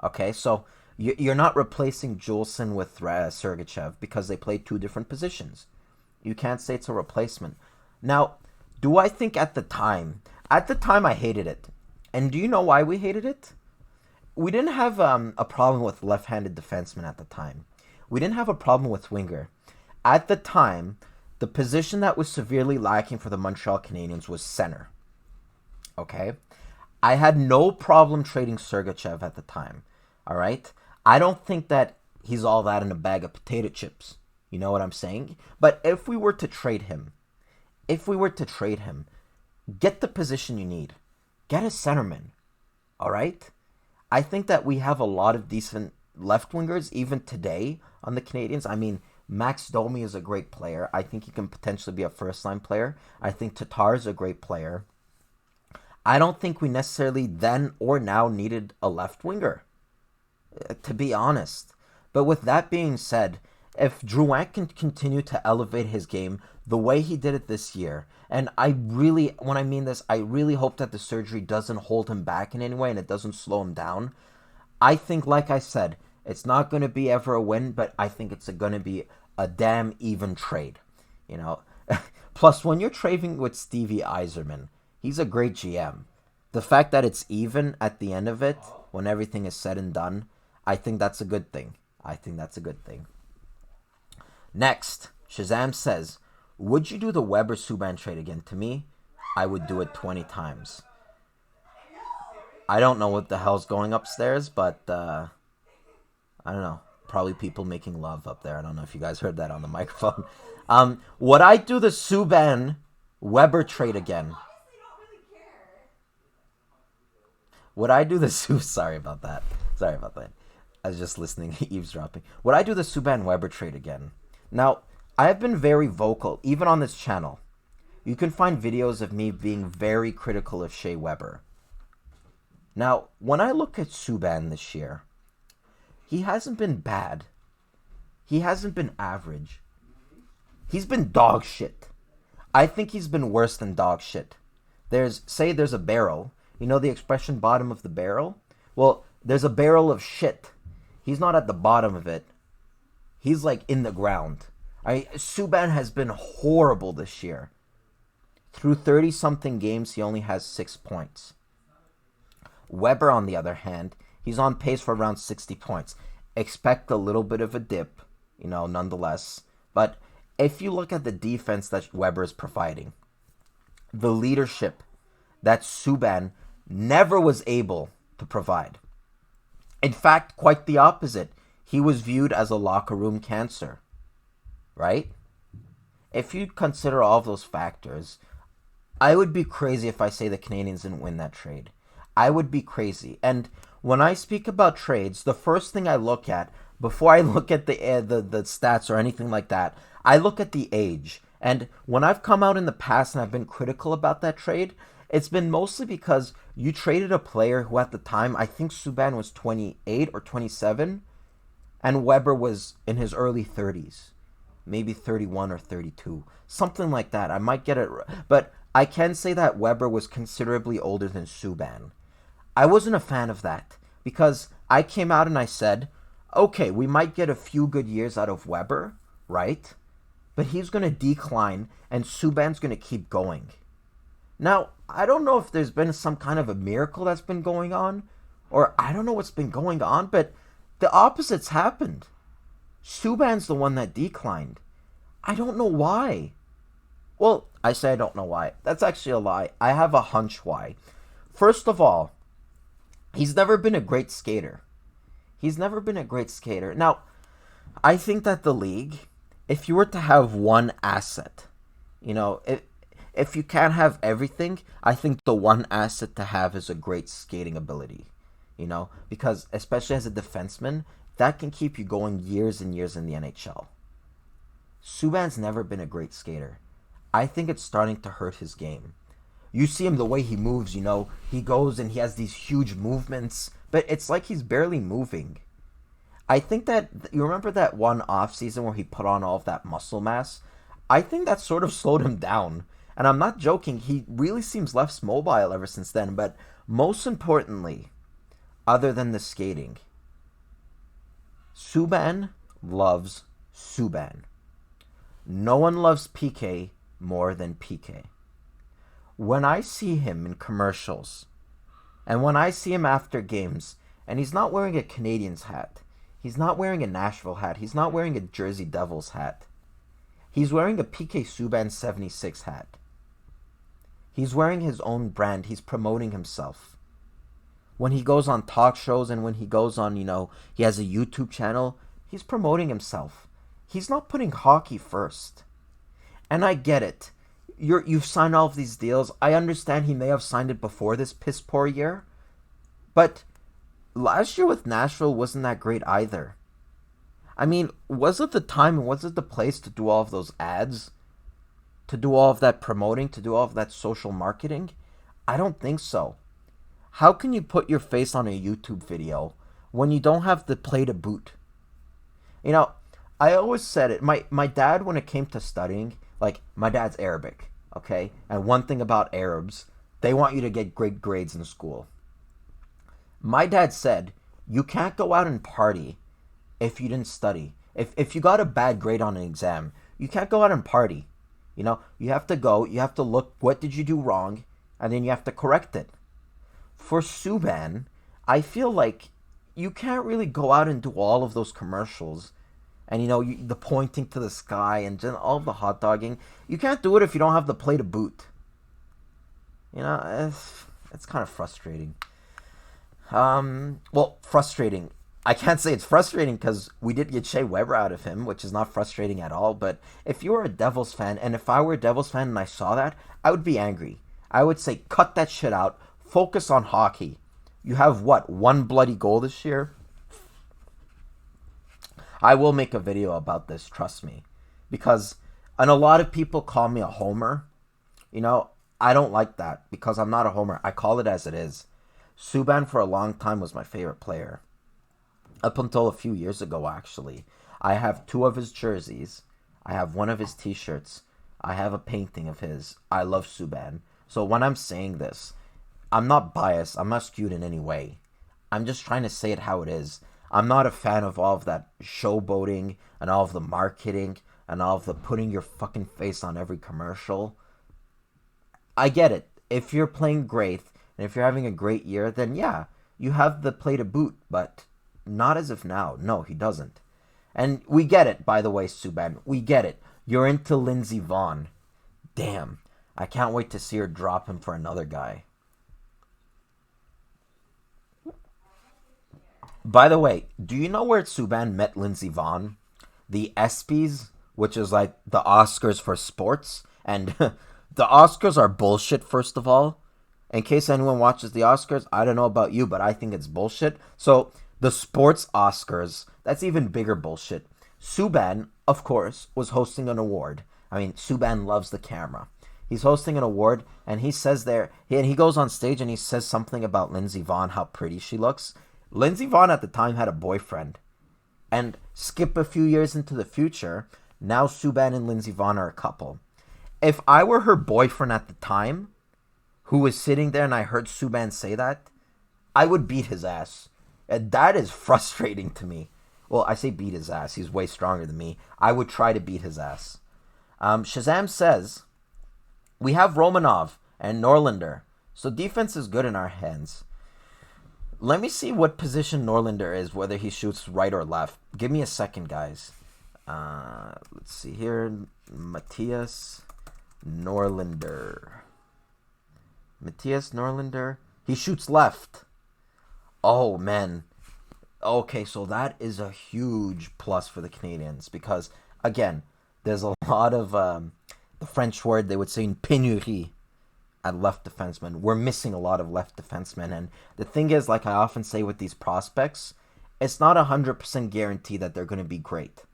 Speaker 1: Okay, so you're not replacing Juleson with Sergachev because they play two different positions. You can't say it's a replacement. Now, do I think at the time I hated it. And do you know why we hated it? We didn't have a problem with left-handed defensemen at the time. We didn't have a problem with winger. At the time, the position that was severely lacking for the Montreal Canadiens was center. Okay? I had no problem trading Sergachev at the time. All right? I don't think that he's all that in a bag of potato chips. You know what I'm saying? But if we were to trade him, get the position you need. Get a centerman. All right? I think that we have a lot of decent left wingers even today on the Canadiens. I mean, Max Domi is a great player. I think he can potentially be a first-line player. I think Tatar is a great player. I don't think we necessarily then or now needed a left winger, to be honest. But with that being said, if Drouin can continue to elevate his game the way he did it this year, and when I mean this, I really hope that the surgery doesn't hold him back in any way and it doesn't slow him down. I think, like I said, it's not going to be ever a win, but I think it's going to be a damn even trade. Plus, when you're trading with Stevie Yzerman, he's a great GM. The fact that it's even at the end of it, when everything is said and done, I think that's a good thing. Next, Shazam says, would you do the Weber-Subban trade again? To me, I would do it 20 times. I don't know what the hell's going upstairs, but I don't know. Probably people making love up there. I don't know if you guys heard that on the microphone. Would I do the Subban-Weber trade again? Would I do the Sorry about that. I was just listening, eavesdropping. Would I do the Subban-Weber trade again? Now, I have been very vocal, even on this channel. You can find videos of me being very critical of Shea Weber. Now, when I look at Subban this year, he hasn't been bad. He hasn't been average. He's been dog shit. I think he's been worse than dog shit. There's a barrel. You know the expression bottom of the barrel? Well, there's a barrel of shit. He's not at the bottom of it. He's like in the ground. Subban has been horrible this year. Through 30-something games, he only has 6 points. Weber, on the other hand, he's on pace for around 60 points. Expect a little bit of a dip, nonetheless. But if you look at the defense that Weber is providing, the leadership that Subban never was able to provide. In fact, quite the opposite. He was viewed as a locker room cancer. Right? If you consider all of those factors, I would be crazy if I say the Canadiens didn't win that trade. I would be crazy. And when I speak about trades, the first thing I look at, before I look at the stats or anything like that, I look at the age. And when I've come out in the past and I've been critical about that trade, it's been mostly because you traded a player who at the time, I think Subban was 28 or 27, and Weber was in his early 30s, maybe 31 or 32, something like that. I might get it, but I can say that Weber was considerably older than Subban. I wasn't a fan of that because I came out and I said, okay, we might get a few good years out of Weber, right? But he's going to decline and Subban's going to keep going. Now, I don't know if there's been some kind of a miracle that's been going on, or I don't know what's been going on, but the opposite's happened. Subban's the one that declined. I don't know why. Well, I say I don't know why. That's actually a lie. I have a hunch why. First of all, he's never been a great skater. He's never been a great skater. Now, I think that the league, if you were to have one asset, if you can't have everything, I think the one asset to have is a great skating ability. Because especially as a defenseman, that can keep you going years and years in the NHL. Subban's never been a great skater. I think it's starting to hurt his game. You see him the way he moves, he goes and he has these huge movements, but it's like he's barely moving. I think that, you remember that one off season where he put on all of that muscle mass? I think that sort of slowed him down. And I'm not joking, he really seems less mobile ever since then. But most importantly, other than the skating, Subban loves Subban. No one loves PK more than PK. When I see him in commercials, and when I see him after games, and he's not wearing a Canadiens hat, he's not wearing a Nashville hat, he's not wearing a Jersey Devils hat, he's wearing a PK Subban 76 hat. He's wearing his own brand, he's promoting himself. When he goes on talk shows and when he goes on, he has a YouTube channel, he's promoting himself. He's not putting hockey first. And I get it. You've signed all of these deals. I understand he may have signed it before this piss poor year. But last year with Nashville wasn't that great either. I mean, was it the time and was it the place to do all of those ads? To do all of that promoting? To do all of that social marketing? I don't think so. How can you put your face on a YouTube video when you don't have the play to boot? I always said it. My dad, when it came to studying, my dad's Arabic, okay? And one thing about Arabs, they want you to get great grades in school. My dad said, you can't go out and party if you didn't study. If you got a bad grade on an exam, you can't go out and party. You have to go, you have to look, what did you do wrong? And then you have to correct it. For Subban, I feel like you can't really go out and do all of those commercials and, the pointing to the sky and all of the hot dogging. You can't do it if you don't have the play to boot. It's kind of frustrating. Frustrating. I can't say it's frustrating because we did get Shea Weber out of him, which is not frustrating at all. But if you were a Devils fan, and if I were a Devils fan and I saw that, I would be angry. I would say, cut that shit out. Focus on hockey. You have, one bloody goal this year? I will make a video about this, trust me. And a lot of people call me a homer. I don't like that because I'm not a homer. I call it as it is. Subban for a long time was my favorite player. Up until a few years ago, actually. I have 2 of his jerseys. I have 1 of his t-shirts. I have a painting of his. I love Subban. So when I'm saying this, I'm not biased. I'm not skewed in any way. I'm just trying to say it how it is. I'm not a fan of all of that showboating and all of the marketing and all of the putting your fucking face on every commercial. I get it. If you're playing great and if you're having a great year, then yeah, you have the play to boot, but not as of now. No, he doesn't. And we get it, by the way, Subban. We get it. You're into Lindsey Vonn. Damn. I can't wait to see her drop him for another guy. By the way, do you know where Subban met Lindsey Vonn? The ESPYs, which is like the Oscars for sports. And the Oscars are bullshit, first of all. In case anyone watches the Oscars, I don't know about you, but I think it's bullshit. So The sports Oscars, that's even bigger bullshit. Subban, of course, was hosting an award. I mean, Subban loves the camera. He's hosting an award, and he says there, he goes on stage and he says something about Lindsey Vonn, how pretty she looks. Lindsey Vonn at the time had a boyfriend. And skip a few years into the future, now Subban and Lindsey Vonn are a couple. If I were her boyfriend at the time, who was sitting there and I heard Subban say that, I would beat his ass. And that is frustrating to me. Well, I say beat his ass. He's way stronger than me. I would try to beat his ass. Shazam says, we have Romanov and Norlinder, so defense is good in our hands. Let me see what position Norlinder is, whether he shoots right or left. Give me a second, guys. Let's see here. Matthias Norlinder. He shoots left. Oh, man. Okay, so that is a huge plus for the Canadiens because, again, there's a lot of the French word they would say in pénurie at left defensemen. We're missing a lot of left defensemen, and the thing is, like I often say with these prospects, it's not 100% guarantee that they're going to be great.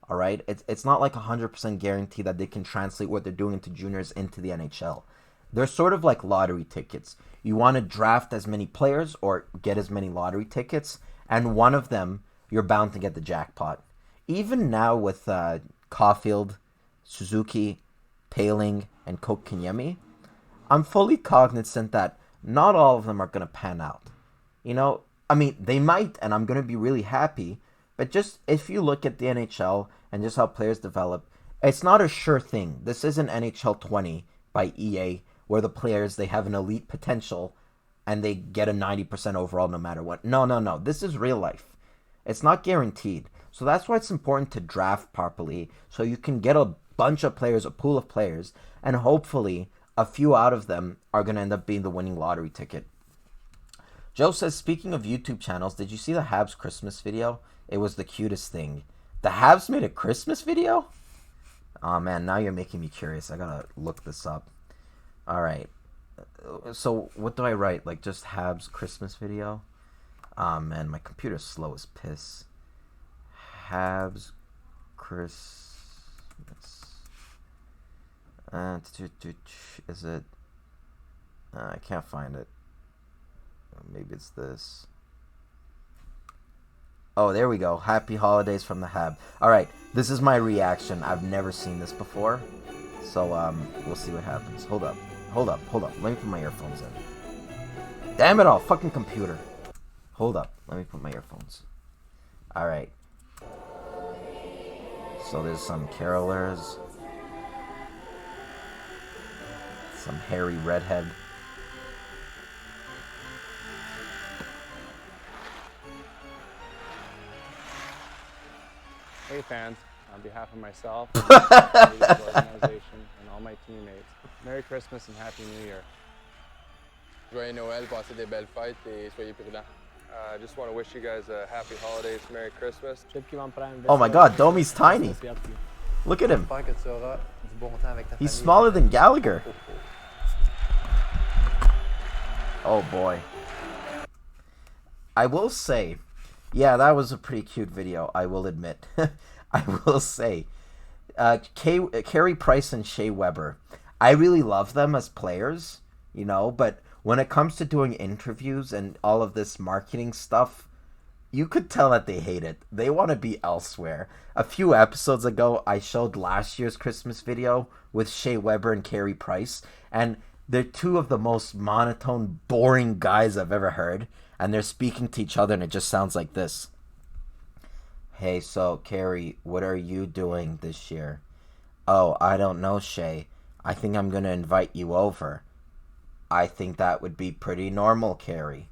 Speaker 1: All right, it's not like 100% guarantee that they can translate what they're doing into juniors into the NHL. They're sort of like lottery tickets. You want to draft as many players or get as many lottery tickets, and one of them, you're bound to get the jackpot. Even now with Caulfield, Suzuki, Poehling, and Kotkaniemi, I'm fully cognizant that not all of them are going to pan out. You know, I mean, they might, and I'm going to be really happy, but just if you look at the NHL and just how players develop, it's not a sure thing. This isn't NHL 20 by EA, where the players, they have an elite potential and they get a 90% overall no matter what. No. This is real life. It's not guaranteed. So that's why it's important to draft properly so you can get a bunch of players, a pool of players, and hopefully a few out of them are going to end up being the winning lottery ticket. Joe says, speaking of YouTube channels, did you see the Habs Christmas video? It was the cutest thing. The Habs made a Christmas video? Oh man, now you're making me curious. I gotta look this up. Alright. So, what do I write? Like, just Habs Christmas video? Oh man, my computer's slow as piss. Habs Christmas. Is it? I can't find it. Maybe it's this. Oh, there we go. Happy holidays from the Hab. Alright, this is my reaction. I've never seen this before. So, we'll see what happens. Hold up. Let me put my earphones in. Damn it all, fucking computer. Hold up. Let me put my earphones. Alright. So there's some carolers. Some hairy redhead.
Speaker 2: Hey fans, on behalf of myself, the organization, and all my teammates, Merry Christmas and Happy New Year.
Speaker 3: Joyeux Noël, passez des belles fêtes et soyez prudents.
Speaker 2: I just want to wish you guys a happy holidays, Merry Christmas.
Speaker 1: Oh my god, Domi's tiny. Look at him. He's smaller than Gallagher. Oh boy. I will say, yeah, that was a pretty cute video, I will admit. I will say. Carey Price and Shea Weber. I really love them as players, you know, but when it comes to doing interviews and all of this marketing stuff, you could tell that they hate it. They want to be elsewhere. A few episodes ago, I showed last year's Christmas video with Shea Weber and Carey Price, and they're two of the most monotone, boring guys I've ever heard, and they're speaking to each other, and it just sounds like this. Hey, so, Carey, what are you doing this year? Oh, I don't know, Shea. I think I'm going to invite you over. I think that would be pretty normal, Carey.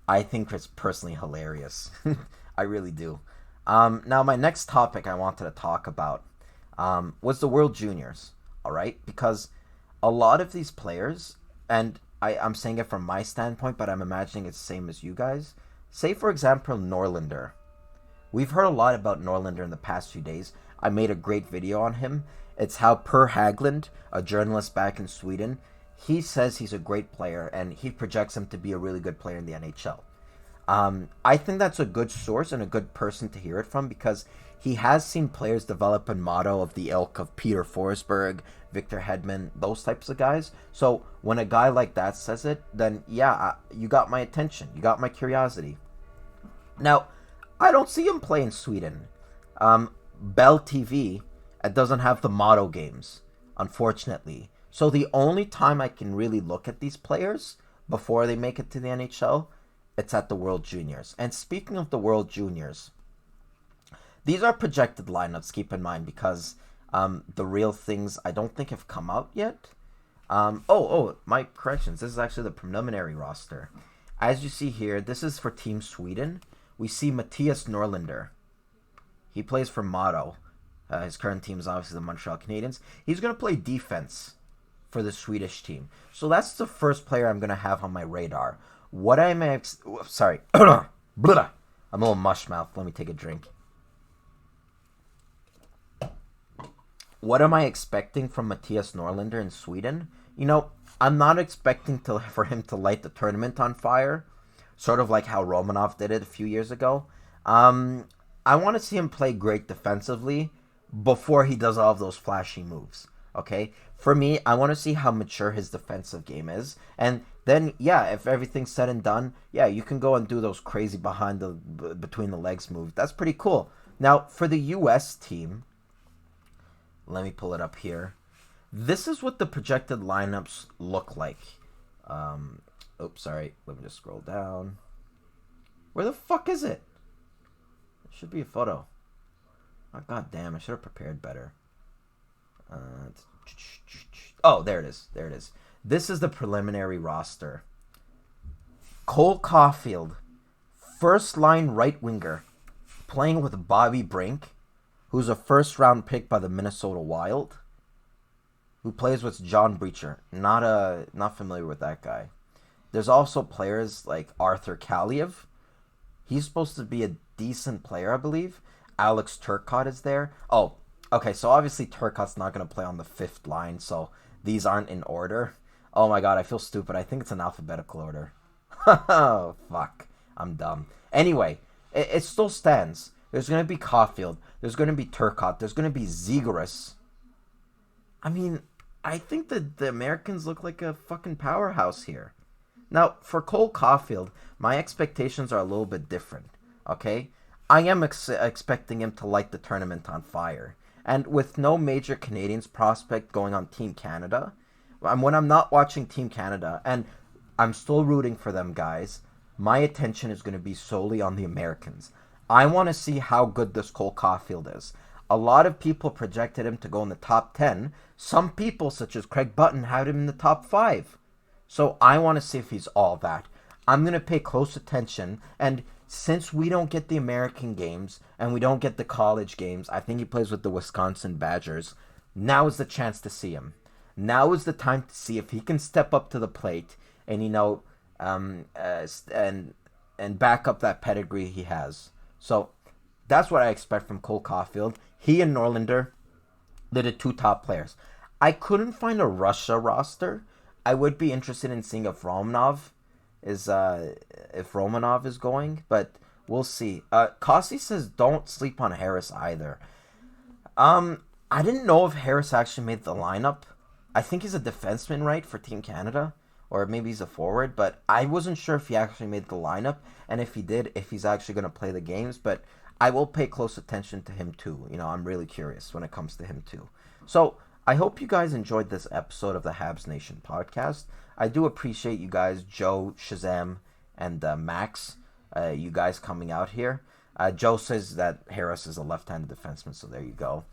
Speaker 1: I think it's personally hilarious. I really do. Now, my next topic I wanted to talk about was the World Juniors, all right? Because a lot of these players, and I'm saying it from my standpoint, but I'm imagining it's the same as you guys. Say, for example, Norlinder. We've heard a lot about Norlinder in the past few days. I made a great video on him. It's how Per Haglund, a journalist back in Sweden, he says he's a great player, and he projects him to be a really good player in the NHL. I think that's a good source and a good person to hear it from because he has seen players develop a motto of the ilk of Peter Forsberg, Victor Hedman, those types of guys. So when a guy like that says it, then yeah, you got my attention. You got my curiosity. Now, I don't see him play in Sweden. Bell TV doesn't have the motto games, unfortunately. So the only time I can really look at these players before they make it to the NHL, it's at the World Juniors. And speaking of the World Juniors, these are projected lineups, keep in mind, because the real things I don't think have come out yet. My corrections. This is actually the preliminary roster. As you see here, this is for Team Sweden. We see Matthias Norlinder. He plays for Modo. His current team is obviously the Montreal Canadiens. He's going to play defense for the Swedish team. So that's the first player I'm going to have on my radar. What am I... Sorry. I'm a little mush mouth. Let me take a drink. What am I expecting from Matthias Norlinder in Sweden? You know, I'm not expecting for him to light the tournament on fire, sort of like how Romanov did it a few years ago. I want to see him play great defensively before he does all of those flashy moves, okay? For me, I want to see how mature his defensive game is, and then, yeah, if everything's said and done, yeah, you can go and do those crazy between the legs moves. That's pretty cool. Now, for the U.S. team, let me pull it up here. This is what the projected lineups look like. Sorry. Let me just scroll down. Where the fuck is it? It should be a photo. Oh, God damn, I should have prepared better. There it is. There it is. This is the preliminary roster. Cole Caulfield, first line right winger, playing with Bobby Brink, who's a first-round pick by the Minnesota Wild, who plays with John Breacher. Not familiar with that guy. There's also players like Arthur Kaliev. He's supposed to be a decent player, I believe. Alex Turcotte is there. Oh, okay, so obviously Turcotte's not going to play on the fifth line, so these aren't in order. Oh my god, I feel stupid. I think it's an alphabetical order. Oh, fuck. I'm dumb. Anyway, it still stands. There's going to be Caulfield. There's going to be Turcotte. There's going to be Zegras. I mean, I think that the Americans look like a fucking powerhouse here. Now, for Cole Caulfield, my expectations are a little bit different, okay? I am expecting him to light the tournament on fire. And with no major Canadiens prospect going on Team Canada, when I'm not watching Team Canada, and I'm still rooting for them guys, my attention is going to be solely on the Americans. I want to see how good this Cole Caulfield is. A lot of people projected him to go in the top 10. Some people, such as Craig Button, had him in the top 5. So I want to see if he's all that. I'm going to pay close attention, and since we don't get the American games, and we don't get the college games, I think he plays with the Wisconsin Badgers, now is the chance to see him. Now is the time to see if he can step up to the plate and, and back up that pedigree he has. So that's what I expect from Cole Caulfield. He and Norlinder, they're the two top players. I couldn't find a Russia roster. I would be interested in seeing if Romanov is going, but we'll see. Kossi says don't sleep on Harris either. I didn't know if Harris actually made the lineup. I think he's a defenseman, right, for Team Canada, or maybe he's a forward, but I wasn't sure if he actually made the lineup, and if he did, if he's actually going to play the games, but I will pay close attention to him too. I'm really curious when it comes to him too. So I hope you guys enjoyed this episode of the Habsnation Podcast. I do appreciate you guys, Joe, Shazam, and Max, you guys coming out here. Joe says that Harris is a left-handed defenseman, so there you go.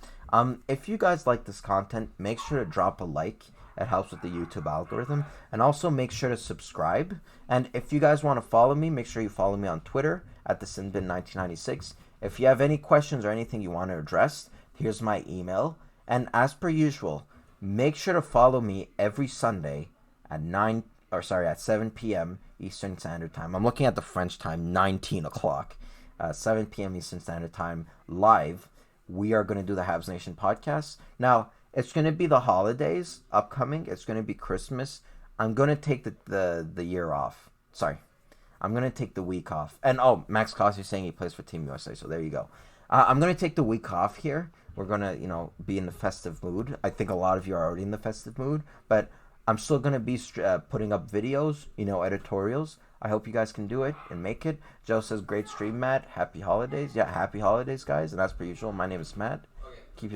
Speaker 1: If you guys like this content, make sure to drop a like. It helps with the YouTube algorithm. And also make sure to subscribe. And if you guys want to follow me, make sure you follow me on Twitter at thesinbin1996. If you have any questions or anything you want to address, here's my email. And as per usual, make sure to follow me every Sunday at 7 p.m. Eastern Standard Time. I'm looking at the French time, 19 o'clock. 7 p.m. Eastern Standard Time, live. We are going to do the Habsnation Podcast. Now, it's going to be the holidays upcoming. It's going to be Christmas. I'm going to take the year off. Sorry. I'm going to take the week off. And, Max Cosby saying he plays for Team USA, so there you go. I'm going to take the week off here. We're going to, be in the festive mood. I think a lot of you are already in the festive mood, but I'm still going to be putting up videos, editorials. I hope you guys can do it and make it. Joe says, great stream, Matt. Happy holidays. Yeah, happy holidays, guys. And as per usual, my name is Matt. Keep your